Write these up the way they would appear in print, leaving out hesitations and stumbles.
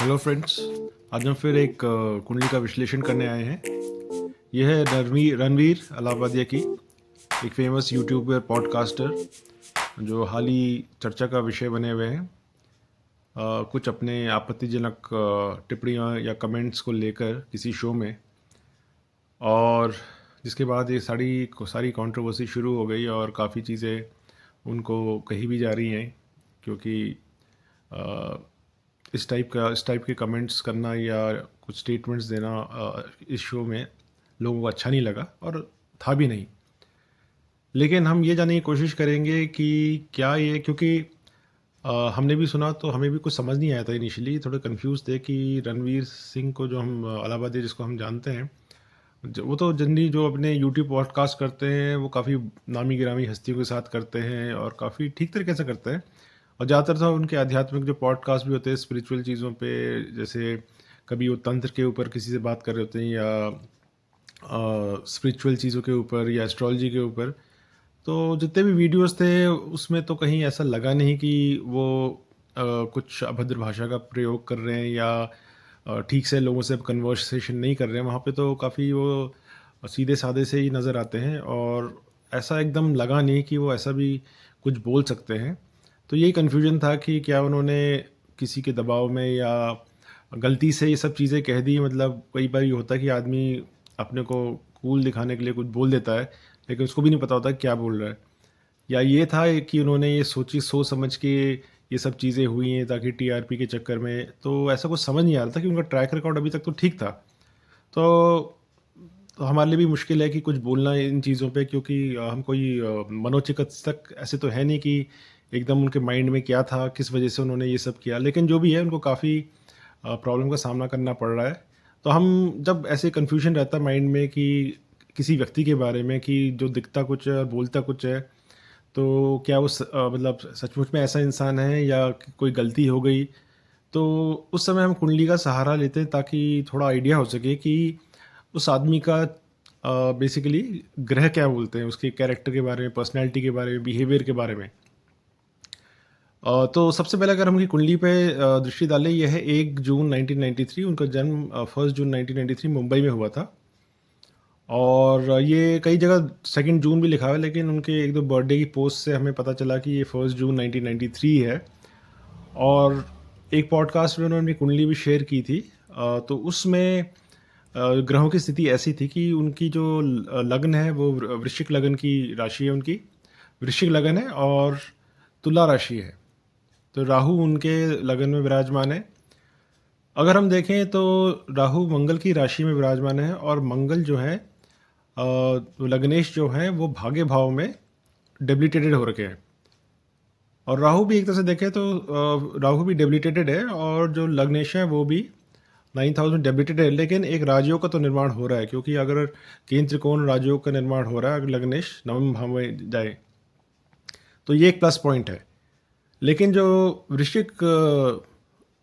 Hello friends. आज हम फिर एक कुंडली का विश्लेषण करने आए हैं। यह है रणवीर अलाहाबादिया की एक फेमस यूट्यूबर पॉडकास्टर जो हाल ही चर्चा का विषय बने हुए हैं। कुछ अपने आपत्तिजनक टिप्पणियाँ या कमेंट्स को लेकर किसी शो में, और जिसके बाद ये सारी कंट्रोवर्सी शुरू हो गई और काफ़ी चीज़ें उनको कही भी जा रही हैं, क्योंकि अ, इस टाइप के कमेंट्स करना या कुछ स्टेटमेंट्स देना इस शो में लोगों को अच्छा नहीं लगा और था भी नहीं। लेकिन हम ये जानने की कोशिश करेंगे कि क्या ये, क्योंकि हमने भी सुना तो हमें भी कुछ समझ नहीं आया था। इनिशियली थोड़े कंफ्यूज थे कि रणवीर सिंह को, जो हम इलाहाबादी जिसको हम जानते हैं, वो तो जनरली जो अपने यूट्यूब पॉडकास्ट करते हैं वो काफ़ी नामी गिरामी हस्तियों के साथ करते हैं और काफ़ी ठीक तरीके से करते हैं। और ज़्यादातर तो उनके आध्यात्मिक जो पॉडकास्ट भी होते हैं स्पिरिचुअल चीज़ों पे, जैसे कभी वो तंत्र के ऊपर किसी से बात कर रहे होते हैं या स्पिरिचुअल चीज़ों के ऊपर या एस्ट्रोलॉजी के ऊपर। तो जितने भी वीडियोस थे उसमें तो कहीं ऐसा लगा नहीं कि वो कुछ अभद्र भाषा का प्रयोग कर रहे हैं या ठीक से लोगों से कन्वर्सेशन नहीं कर रहे हैं। वहाँ पे तो काफ़ी वो सीधे साधे से ही नज़र आते हैं और ऐसा एकदम लगा नहीं कि वो ऐसा भी कुछ बोल सकते हैं। तो यही कन्फ्यूजन था कि क्या उन्होंने किसी के दबाव में या गलती से ये सब चीज़ें कह दी। मतलब कई बार ये होता है कि आदमी अपने को कूल दिखाने के लिए कुछ बोल देता है, लेकिन उसको भी नहीं पता होता कि क्या बोल रहा है। या ये था कि उन्होंने ये सोच समझ के ये सब चीज़ें हुई हैं ताकि टीआरपी के चक्कर में, तो ऐसा कुछ समझ नहीं आ रहा था कि उनका ट्रैक रिकॉर्ड अभी तक तो ठीक था। तो तो हमारे लिए भी मुश्किल है कि कुछ बोलना इन चीज़ों पे, क्योंकि हम कोई मनोचिकित्सक ऐसे तो है नहीं कि एकदम उनके माइंड में क्या था, किस वजह से उन्होंने ये सब किया। लेकिन जो भी है उनको काफ़ी प्रॉब्लम का सामना करना पड़ रहा है। तो हम जब ऐसे कन्फ्यूजन रहता है माइंड में कि किसी व्यक्ति के बारे में कि जो दिखता कुछ है और बोलता कुछ है, तो क्या वो मतलब सचमुच में ऐसा इंसान है या कोई गलती हो गई। तो उस समय हम कुंडली का सहारा लेते हैं ताकि थोड़ा आइडिया हो सके कि उस आदमी का बेसिकली ग्रह क्या बोलते हैं, उसके कैरेक्टर के बारे में, पर्सनैलिटी के बारे में, बिहेवियर के बारे में। तो सबसे पहले अगर हम उनकी कुंडली पे दृष्टि डालें, यह है 1 जून 1993। उनका जन्म 1 जून 1993 मुंबई में हुआ था। और ये कई जगह 2 जून भी लिखा हुआ है, लेकिन उनके एक दो बर्थडे की पोस्ट से हमें पता चला कि ये 1 जून 1993 है। और एक पॉडकास्ट में उन्होंने अपनी कुंडली भी शेयर की थी। तो उसमें ग्रहों की स्थिति ऐसी थी कि उनकी जो लग्न है वो वृश्चिक लग्न की राशि है उनकी। वृश्चिक लग्न है और तुला राशि है। तो राहु उनके लगन में विराजमान है। अगर हम देखें तो राहु मंगल की राशि में विराजमान है और मंगल जो है लग्नेश जो है वो भाग्य भाव में डेबिलिटेटेड हो रखे हैं। और राहु भी एक तरह से देखें तो राहु भी डेबिलिटेटेड है और जो लग्नेश है वो भी 9th हाउस में डेबिलिटेड है। लेकिन एक राजयोग का तो निर्माण हो रहा है, क्योंकि अगर केंद्र त्रिकोण राजयोग का निर्माण हो रहा है अगर लग्नेश नवम भाव में जाए, तो ये एक प्लस पॉइंट है। लेकिन जो वृश्चिक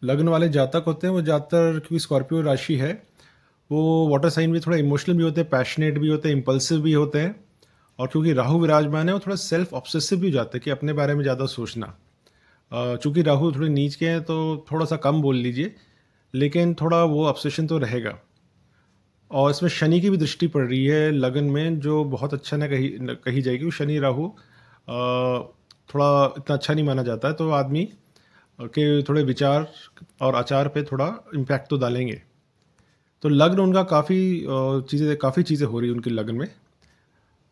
लग्न वाले जातक होते हैं वो ज़्यादातर, क्योंकि स्कॉर्पियो राशि है, वो वाटर साइन भी थोड़ा इमोशनल भी होते हैं, पैशनेट भी होते हैं, इम्पल्सिव भी होते हैं। और क्योंकि राहु विराजमान है वो थोड़ा सेल्फ ऑब्सेसिव भी हो जाते हैं कि अपने बारे में ज़्यादा सोचना। चूँकि राहु थोड़े नीच के हैं तो थोड़ा सा कम बोल लीजिए, लेकिन थोड़ा वो ऑब्सेशन तो रहेगा। और इसमें शनि की भी दृष्टि पड़ रही है लगन में, जो बहुत अच्छा न कही जाएगी। वो शनि राहु थोड़ा इतना अच्छा नहीं माना जाता है, तो आदमी के थोड़े विचार और आचार पे थोड़ा इम्पैक्ट तो डालेंगे। तो लग्न उनका काफ़ी चीज़ें हो रही हैं उनके लग्न में।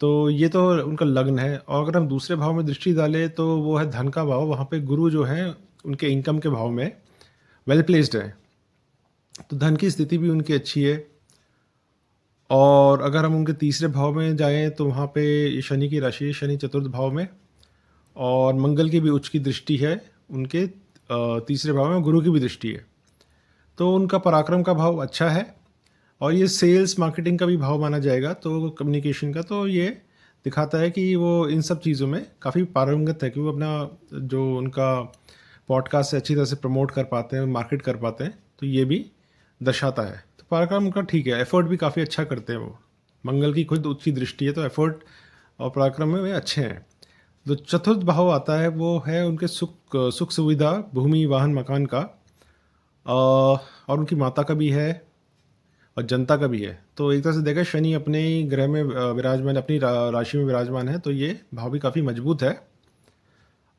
तो ये तो उनका लग्न है। और अगर हम दूसरे भाव में दृष्टि डालें तो वो है धन का भाव। वहाँ पे गुरु जो है उनके इनकम के भाव में वेल प्लेस्ड है, तो धन की स्थिति भी उनकी अच्छी है। और अगर हम उनके तीसरे भाव में जाएं तो वहाँ पे ये शनि की राशि है, शनि चतुर्थ भाव में, और मंगल की भी उच्च की दृष्टि है उनके तीसरे भाव में, गुरु की भी दृष्टि है। तो उनका पराक्रम का भाव अच्छा है और ये सेल्स मार्केटिंग का भी भाव माना जाएगा, तो कम्युनिकेशन का। तो ये दिखाता है कि वो इन सब चीज़ों में काफ़ी पारंगत है, कि वो अपना जो उनका पॉडकास्ट से अच्छी तरह से प्रमोट कर पाते हैं, मार्केट कर पाते हैं। तो ये भी दर्शाता है। तो पराक्रम उनका ठीक है, एफर्ट भी काफ़ी अच्छा करते हैं वो। मंगल की खुद उच्च दृष्टि है, तो एफर्ट और पराक्रम में वे अच्छे हैं। जो चतुर्थ भाव आता है वो है उनके सुख सुविधा, भूमि, वाहन, मकान का। और उनकी माता का भी है और जनता का भी है। तो एक तरह से देखा शनि अपने ही ग्रह में विराजमान, अपनी राशि में विराजमान है, तो ये भाव भी काफ़ी मजबूत है।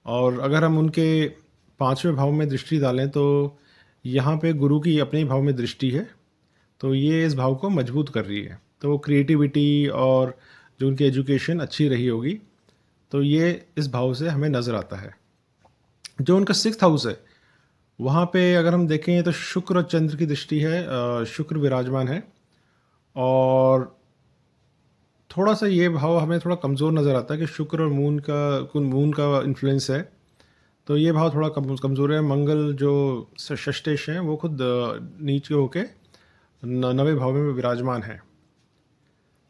और अगर हम उनके 5वें भाव में दृष्टि डालें तो यहाँ पे गुरु की अपने ही भाव में दृष्टि है, तो ये इस भाव को मजबूत कर रही है। तो क्रिएटिविटी और जो उनकी एजुकेशन अच्छी रही होगी, तो ये इस भाव से हमें नज़र आता है। जो उनका 6th हाउस है, वहाँ पे अगर हम देखें तो शुक्र और चंद्र की दृष्टि है। शुक्र विराजमान है और थोड़ा-सा ये भाव हमें थोड़ा कमज़ोर नज़र आता है कि शुक्र और मून का इन्फ्लुएंस है, तो ये भाव थोड़ा कमज़ोर है। मंगल जो षष्ठेश हैं, वो खुद नीच होके 9वें भाव में विराजमान है।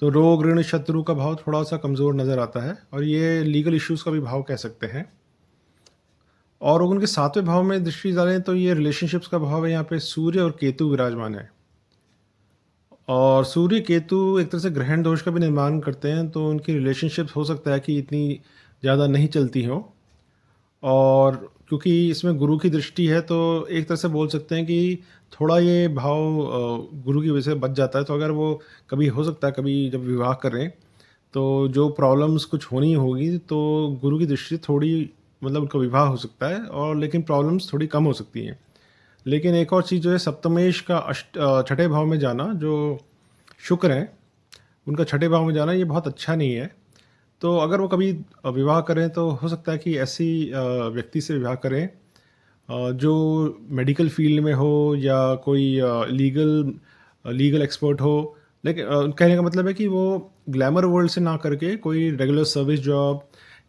तो रोग, ऋण, शत्रु का भाव थोड़ा-सा कमज़ोर नज़र आता है और ये लीगल इश्यूज़ का भी भाव कह सकते हैं। और उनके 7वें भाव में दृष्टि डालें तो ये रिलेशनशिप्स का भाव है, यहाँ पे सूर्य और केतु विराजमान है। और सूर्य केतु एक तरह से ग्रहण दोष का भी निर्माण करते हैं, तो उनकी रिलेशनशिप्स हो सकता है कि इतनी ज़्यादा नहीं चलती हों। और क्योंकि इसमें गुरु की दृष्टि है, तो एक तरह से बोल सकते हैं कि थोड़ा ये भाव गुरु की वजह से बच जाता है। तो अगर वो कभी हो सकता है, कभी जब विवाह करें, तो जो प्रॉब्लम्स कुछ होनी होगी, तो गुरु की दृष्टि से थोड़ी मतलब उनका विवाह हो सकता है, और लेकिन प्रॉब्लम्स थोड़ी कम हो सकती हैं। लेकिन एक और चीज़ जो है, सप्तमेश का छठे भाव में जाना, जो शुक्र हैं, उनका छठे भाव में जाना ये बहुत अच्छा नहीं है। तो अगर वो कभी विवाह करें, तो हो सकता है कि ऐसी व्यक्ति से विवाह करें जो मेडिकल फील्ड में हो या कोई लीगल एक्सपर्ट हो। लेकिन कहने का मतलब है कि वो ग्लैमर वर्ल्ड से ना करके कोई रेगुलर सर्विस जॉब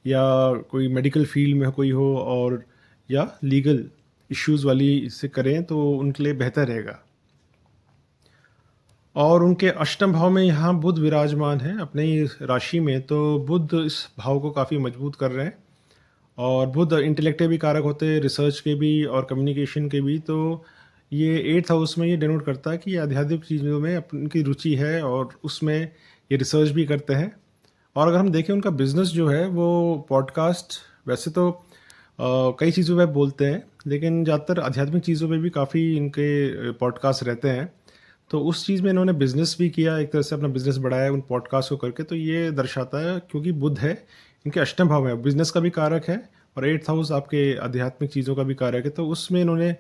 या कोई मेडिकल फील्ड में कोई हो, और या लीगल इश्यूज़ वाली से करें, तो उनके लिए बेहतर रहेगा। और उनके अष्टम भाव में यहाँ बुध विराजमान है अपने ही राशि में, तो बुध इस भाव को काफ़ी मजबूत कर रहे हैं। और बुध इंटेलेक्ट के भी कारक होते हैं, रिसर्च के भी और कम्युनिकेशन के भी। तो ये 8th हाउस में ये डिनोट करता है कि ये आध्यात्मिक चीज़ों में उनकी रुचि है और उसमें ये रिसर्च भी करते हैं। और अगर हम देखें उनका बिजनेस जो है, वो पॉडकास्ट, वैसे तो कई चीज़ों पे बोलते हैं, लेकिन ज़्यादातर आध्यात्मिक चीज़ों पे भी काफ़ी इनके पॉडकास्ट रहते हैं। तो उस चीज़ में इन्होंने बिज़नेस भी किया, एक तरह से अपना बिज़नेस बढ़ाया उन पॉडकास्ट को करके। तो ये दर्शाता है, क्योंकि बुध है इनके अष्टम भाव में, बिज़नेस का भी कारक है और 8th हाउस आपके आध्यात्मिक चीज़ों का भी कारक है। तो उसमें इन्होंने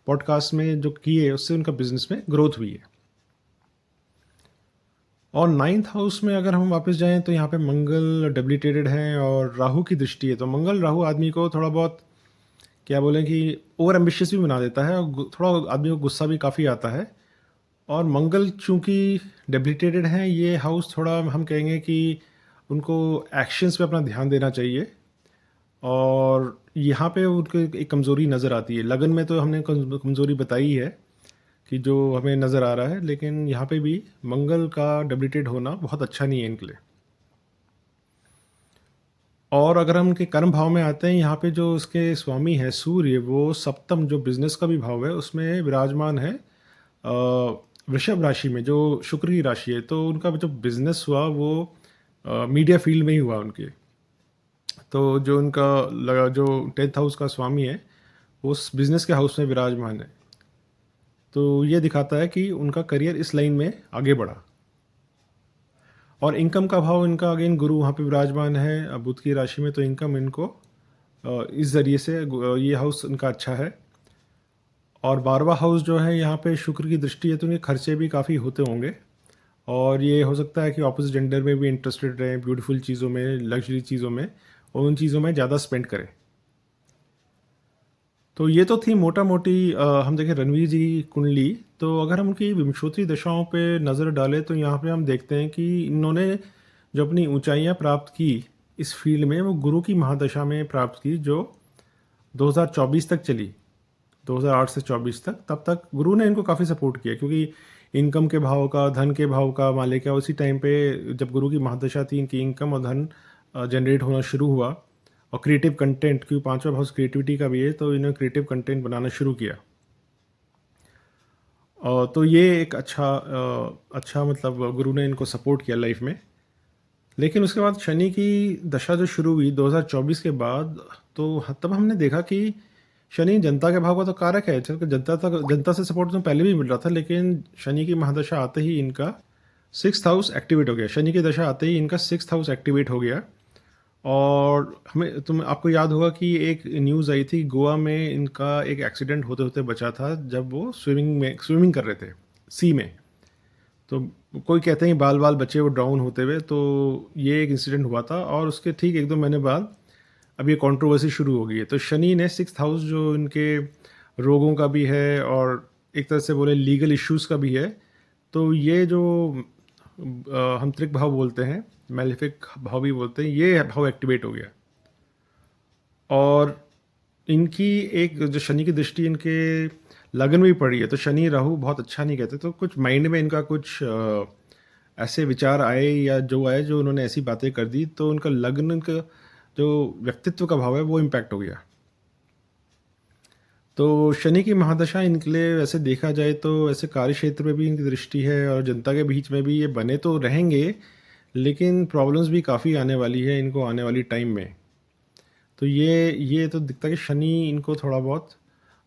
पॉडकास्ट में जो किए, उससे उनका बिज़नेस में ग्रोथ हुई है। और 9th हाउस में अगर हम वापस जाएँ, तो यहाँ पे मंगल डेबिलिटेटेड हैं और राहु की दृष्टि है। तो मंगल राहु आदमी को थोड़ा बहुत, क्या बोलें कि ओवर एम्बिशियस भी बना देता है, और थोड़ा आदमी को गुस्सा भी काफ़ी आता है। और मंगल चूँकि डेबिलिटेटेड हैं, ये हाउस थोड़ा हम कहेंगे कि उनको एक्शंस पे अपना ध्यान देना चाहिए। और यहाँ पे उनको एक कमज़ोरी नज़र आती है। लगन में तो हमने कमज़ोरी बताई है कि जो हमें नज़र आ रहा है, लेकिन यहाँ पे भी मंगल का डेबिलिटेड होना बहुत अच्छा नहीं है इनके लिए। और अगर हम उनके कर्म भाव में आते हैं, यहाँ पे जो उसके स्वामी है सूर्य, वो सप्तम जो बिज़नेस का भी भाव है, उसमें विराजमान है वृषभ राशि में, जो शुक्र की राशि है। तो उनका जो बिज़नेस हुआ, वो मीडिया फील्ड में ही हुआ उनके। तो जो उनका लगा, जो 10th हाउस का स्वामी है, वो उस बिज़नेस के हाउस में विराजमान है। तो ये दिखाता है कि उनका करियर इस लाइन में आगे बढ़ा। और इनकम का भाव इनका, अगेन गुरु वहाँ पे विराजमान है बुध की राशि में, तो इनकम इनको इस ज़रिए से ये हाउस इनका अच्छा है। और 12वां हाउस जो है, यहाँ पे शुक्र की दृष्टि है, तो इनके खर्चे भी काफ़ी होते होंगे। और ये हो सकता है कि ऑपोजिट जेंडर में भी इंटरेस्टेड रहें, ब्यूटीफुल चीज़ों में, लग्जरी चीज़ों में, और उन चीज़ों में ज़्यादा स्पेंड करें। तो ये तो थी मोटा मोटी हम देखें रणवीर जी की कुंडली। तो अगर हम उनकी विंशोत्तरी दशाओं पे नज़र डालें, तो यहाँ पे हम देखते हैं कि इन्होंने जो अपनी ऊंचाइयाँ प्राप्त की इस फील्ड में, वो गुरु की महादशा में प्राप्त की, जो 2024 तक चली, 2008 से 24 तक। तब तक गुरु ने इनको काफ़ी सपोर्ट किया, क्योंकि इनकम के भाव का, धन के भाव का मालिक है। उसी टाइम पे जब गुरु की महादशा थी, इनकी इनकम और धन जनरेट होना शुरू हुआ। और क्रिएटिव कंटेंट, क्योंकि 5वां हाउस क्रिएटिविटी का भी है, तो इन्होंने क्रिएटिव कंटेंट बनाना शुरू किया। तो ये एक अच्छा मतलब गुरु ने इनको सपोर्ट किया लाइफ में। लेकिन उसके बाद शनि की दशा जो शुरू हुई 2024 के बाद, तो तब हमने देखा कि शनि जनता के भाव का तो कारक है, चल जनता से सपोर्ट तो पहले भी मिल रहा था, लेकिन शनि की महादशा आते ही इनका 6th हाउस एक्टिवेट हो गया। शनि की दशा आते ही इनका 6th हाउस एक्टिवेट हो गया। और आपको याद होगा कि एक न्यूज़ आई थी, गोवा में इनका एक एक्सीडेंट होते होते बचा था, जब वो स्विमिंग कर रहे थे सी में। तो कोई कहते हैं बाल बाल बचे वो ड्राउन होते हुए, तो ये एक इंसिडेंट हुआ था। और उसके ठीक 1-2 महीने बाद अब ये कंट्रोवर्सी शुरू हो गई है। तो शनि ने 6th हाउस जो इनके रोगों का भी है और एक तरह से बोले लीगल इश्यूज़ का भी है, तो ये जो हम त्रिक भाव बोलते हैं, मैलेफिक भाव भी बोलते हैं, ये भाव एक्टिवेट हो गया। और इनकी एक जो शनि की दृष्टि इनके लगन में भी पड़ी है, तो शनि राहु बहुत अच्छा नहीं कहते। तो कुछ माइंड में इनका कुछ ऐसे विचार आए या जो आए, जो उन्होंने ऐसी बातें कर दी, तो उनका लग्न का जो व्यक्तित्व का भाव है वो इम्पैक्ट हो गया। तो शनि की महादशा इनके लिए वैसे देखा जाए तो ऐसे कार्य क्षेत्र में भी इनकी दृष्टि है और जनता के बीच में भी ये बने तो रहेंगे, लेकिन प्रॉब्लम्स भी काफ़ी आने वाली है इनको आने वाली टाइम में। तो ये तो दिखता है कि शनि इनको थोड़ा बहुत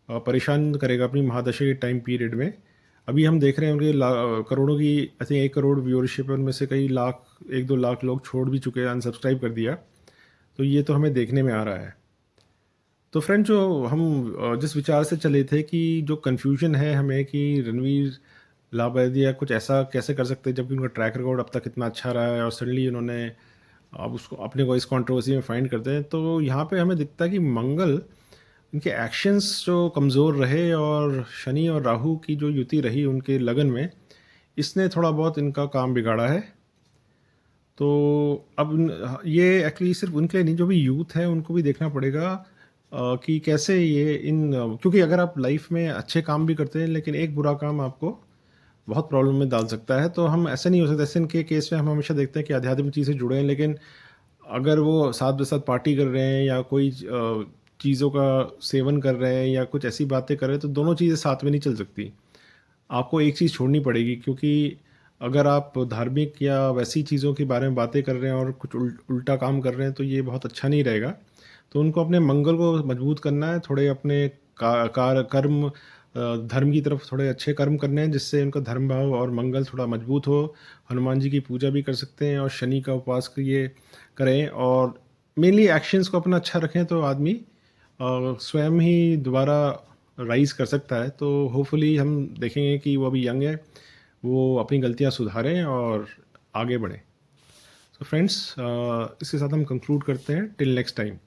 परेशान करेगा अपनी महादशा के टाइम पीरियड में। अभी हम देख रहे हैं उनके करोड़ों की, आई थिंक 1 करोड़ व्यूअरशिप है, उनमें से कई लाख, 1-2 लाख लोग छोड़ भी चुके हैं, अनसब्सक्राइब कर दिया। तो ये तो हमें देखने में आ रहा है। तो फ्रेंड, जो हम जिस विचार से चले थे कि जो कन्फ्यूजन है हमें कि रणवीर लाबदिया कुछ ऐसा कैसे कर सकते हैं, जबकि उनका ट्रैक रिकॉर्ड अब तक इतना अच्छा रहा है और सडनली उन्होंने अब उसको अपने को इस कंट्रोवर्सी में फाइंड करते हैं। तो यहाँ पे हमें दिखता है कि मंगल, इनके एक्शंस जो कमज़ोर रहे और शनि और राहु की जो युति रही उनके लगन में, इसने थोड़ा बहुत इनका काम बिगाड़ा है। तो अब ये एक्चुअली सिर्फ उनके लिए नहीं, जो भी यूथ है उनको भी देखना पड़ेगा कि कैसे ये क्योंकि अगर आप लाइफ में अच्छे काम भी करते हैं, लेकिन एक बुरा काम आपको बहुत प्रॉब्लम में डाल सकता है। तो हम ऐसे नहीं हो सकता, ऐसे इनके केस में हम हमेशा देखते हैं कि आध्यात्मिक चीज़ से जुड़े हैं, लेकिन अगर वो साथ के साथ पार्टी कर रहे हैं या कोई चीज़ों का सेवन कर रहे हैं या कुछ ऐसी बातें कर रहे हैं, तो दोनों चीज़ें साथ में नहीं चल सकती। आपको एक चीज़ छोड़नी पड़ेगी, क्योंकि अगर आप धार्मिक या वैसी चीज़ों के बारे में बातें कर रहे हैं और कुछ उल्टा काम कर रहे हैं, तो ये बहुत अच्छा नहीं रहेगा। तो उनको अपने मंगल को मजबूत करना है, थोड़े अपने कर्म धर्म की तरफ थोड़े अच्छे कर्म करने हैं, जिससे उनका धर्म भाव और मंगल थोड़ा मजबूत हो। हनुमान जी की पूजा भी कर सकते हैं और शनि का उपवास करें, और मेनली एक्शंस को अपना अच्छा रखें, तो आदमी स्वयं ही दोबारा राइज कर सकता है। तो होपफुली हम देखेंगे कि वो अभी यंग है, वो अपनी गलतियां सुधारें और आगे बढ़ें। तो फ्रेंड्स, इसके साथ हम कंक्लूड करते हैं। Till next time.